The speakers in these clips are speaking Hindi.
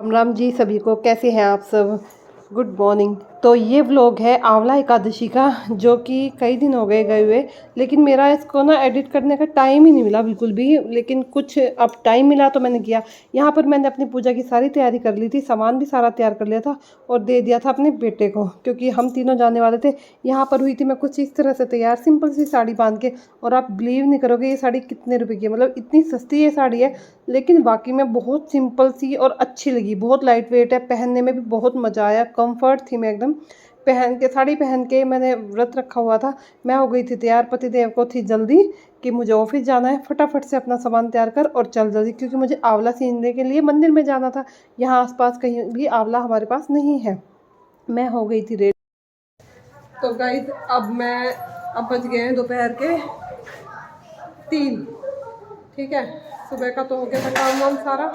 राम राम जी सभी को। कैसे हैं आप सब? Good morning. तो ये व्लॉग है आंवला एकादशी का, जो कि कई दिन हो गए हुए, लेकिन मेरा इसको ना एडिट करने का टाइम ही नहीं मिला बिल्कुल भी। लेकिन कुछ अब टाइम मिला तो मैंने किया। यहाँ पर मैंने अपनी पूजा की सारी तैयारी कर ली थी, सामान भी सारा तैयार कर लिया था और दे दिया था अपने बेटे को, क्योंकि हम तीनों जाने वाले थे। यहाँ पर हुई थी मैं कुछ इस तरह से तैयार, सिंपल सी साड़ी बांध के। और आप बिलीव नहीं करोगे ये साड़ी कितने रुपए की है। मतलब इतनी सस्ती ये साड़ी है, लेकिन वाकई में बहुत सिंपल सी और अच्छी लगी। बहुत लाइट वेट है, पहनने में भी बहुत मज़ा आया, कंफर्ट थी मैं एकदम। पहन के साड़ी पहन के मैंने व्रत रखा हुआ था। मैं हो गई थी तैयार, पतिदेव को थी जल्दी कि मुझे ऑफिस जाना है, फटाफट से अपना सामान तैयार कर और चल जल्दी, क्योंकि मुझे आंवला सीनने के लिए मंदिर में जाना था। यहाँ आसपास कहीं भी आंवला हमारे पास नहीं है। मैं हो गई थी रेडी। तो गाइस अब बज गए हैं दोपहर के 3। ठीक है, सुबह का तो हो गया था काम वाम सारा।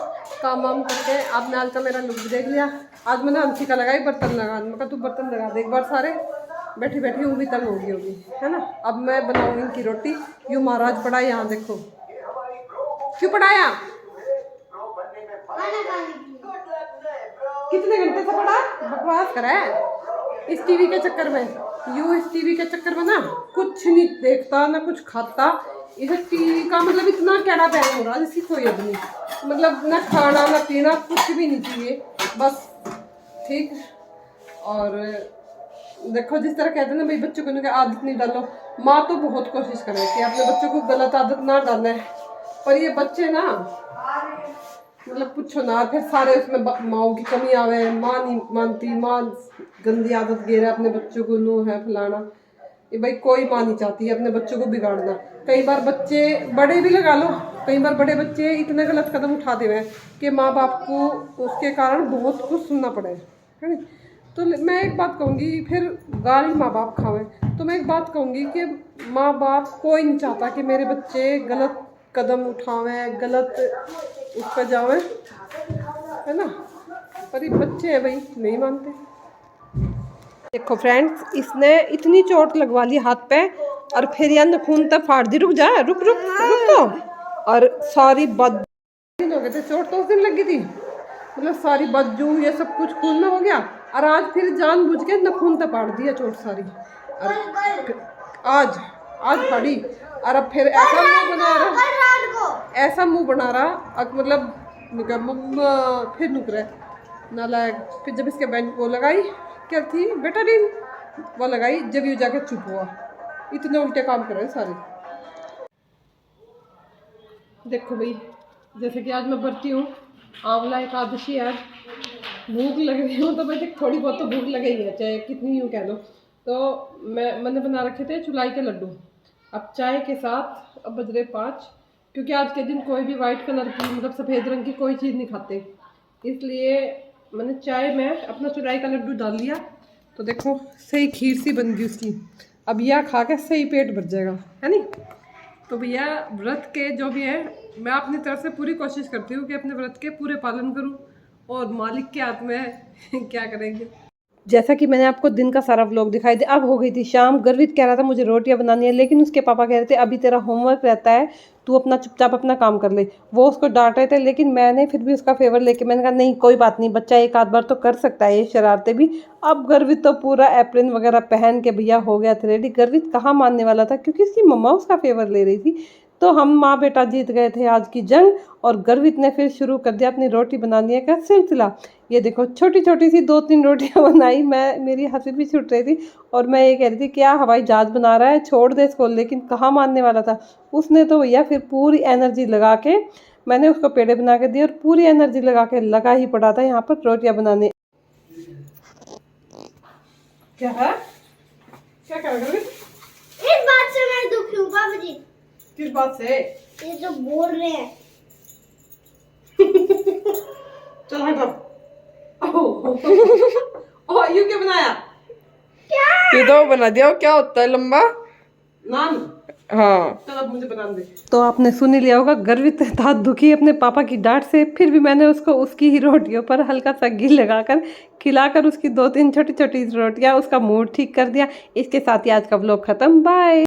काम वाम करके आपने आज का मेरा लुक देख लिया। आज मैंने अंशी का लगाई बर्तन लगा, मैं कहा तू बर्तन लगा दे एक बार सारे। बैठी बैठी वो भी तंग होगी है ना। अब मैं बनाऊंगी इनकी रोटी। यूँ महाराज पड़ा है यहाँ, देखो क्यों पढ़ाया, कितने घंटे से पढ़ा, बकवास करा है इस टीवी के चक्कर में। यूँ इस टीवी के चक्कर में ना कुछ नहीं देखता ना कुछ खाता। इस टीवी का मतलब इतना कैड़ा पैर हो रहा है जिसकी कोई हद नहीं। मतलब ना खाना ना पीना कुछ भी नहीं चाहिए बस। ठीक। और देखो जिस तरह कहते हैं ना भाई बच्चों को आदत नहीं डालो। माँ तो बहुत कोशिश करे कि अपने बच्चों को गलत आदत ना डाले, पर ये बच्चे ना मतलब पूछो ना। फिर सारे उसमें माँ की कमी आवे, माँ नहीं मानती, माँ गंदी आदत गेरे अपने बच्चों को, नू है फलाना। ये भाई कोई माँ नहीं चाहती अपने बच्चों को बिगाड़ना। कई बार बच्चे बड़े भी लगा लो, कई बार बड़े बच्चे इतने गलत कदम उठाते हुए कि माँ बाप को उसके कारण बहुत कुछ सुनना पड़े, है नहीं। तो मैं एक बात कहूँगी, फिर गाली माँ बाप खावे, तो मैं एक बात कहूँगी कि माँ बाप कोई नहीं चाहता कि मेरे बच्चे गलत कदम उठावें, गलत उस पर जावें, है ना। पर ये बच्चे हैं भाई, नहीं मानते। देखो फ्रेंड्स, इसने इतनी चोट लगवा ली हाथ पे और फिर यार नखून तब फाड़ दी। रुक जा, रुक रुक रुक तो। और सारी बद हो गए थे, चोट तो उस दिन लगी थी, मतलब सारी बदजू ये सब कुछ खून में हो गया। और आज फिर जानबूझ के नखून तब फाड़ दिया चोट सारी। और आज फाड़ी। और अब फिर ऐसा मुंह बना रहा, ऐसा मुंह बना रहा, मतलब फिर नुक रहा नालायक। फिर जब इसके बेंच वो लगाई, क्या थी बेटाडीन, वो लगाई, जब ये जाके चुप हुआ। इतने उल्टे काम कर रहे सारे। देखो भाई, जैसे कि आज मैं भरती हूँ आंवला एकादशी। आज भूख लग रही हूँ तो मैं थोड़ी बहुत तो भूख लगेगी है, चाहे कितनी यूँ कह लो। तो मैंने बना रखे थे चुलाई के लड्डू। अब चाय के साथ, अब बज रहे 5, क्योंकि आज के दिन कोई भी वाइट कलर की मतलब सफ़ेद रंग की कोई चीज़ नहीं खाते, इसलिए मैंने चाय में अपना चुलाई का लड्डू डाल लिया। तो देखो सही खीर सी बन गई उसकी। अब यह खा के सही पेट भर जाएगा, है नहीं। तो भैया व्रत के जो भी है, मैं अपनी तरफ से पूरी कोशिश करती हूँ कि अपने व्रत के पूरे पालन करूँ, और मालिक के हाथ में है क्या करेंगे। जैसा कि मैंने आपको दिन का सारा व्लॉग दिखाई दिया। अब हो गई थी शाम। गर्वित कह रहा था मुझे रोटियां बनानी है, लेकिन उसके पापा कह रहे थे अभी तेरा होमवर्क रहता है, तू अपना चुपचाप अपना काम कर ले। वो उसको डांट रहे थे, लेकिन मैंने फिर भी उसका फेवर लेके मैंने कहा नहीं कोई बात नहीं, बच्चा एक आध बार तो कर सकता है ये शरारतें भी। अब गर्वित तो पूरा एप्रिन वगैरह पहन के भैया हो गया था रेडी। गर्वित कहाँ मानने वाला था, क्योंकि उसकी मम्मा उसका फेवर ले रही थी। तो हम माँ बेटा जीत गए थे आज की जंग, और गर्वित ने फिर शुरू कर दिया अपनी रोटी बनाने का सिलसिला। ये देखो छोटी छोटी सी 2-3 रोटियां बनाई मैं, मेरी हंसी भी छूट रही थी। और मैं ये कह रही थी क्या हवाई जहाज बना रहा है, छोड़ दे इसको, लेकिन कहाँ मानने वाला था। उसने तो भैया फिर पूरी एनर्जी लगा के, मैंने उसको पेड़े बना के दिए और पूरी एनर्जी लगा के लगा ही पड़ा था यहाँ पर रोटियां बनाने। क्या है, क्या कर रहे? इस बात से मैं दुखी हूँ पापा जी। किस बात से? ये जो बोल रहे हैं। चल हट। ओह यू क्या बनाया? क्या? ये तो बना दिया। क्या होता है लंबा नान? हाँ। चल अब मुझे बना दे। तो आपने सुन ही लिया होगा, गर्वित था दुखी अपने पापा की डांट से। फिर भी मैंने उसको उसकी ही रोटियों पर हल्का सा घी लगाकर खिलाकर उसकी 2-3 छोटी छोटी रोटियां उसका मूड ठीक कर दिया। इसके साथ ही आज का व्लॉग खत्म। बाय।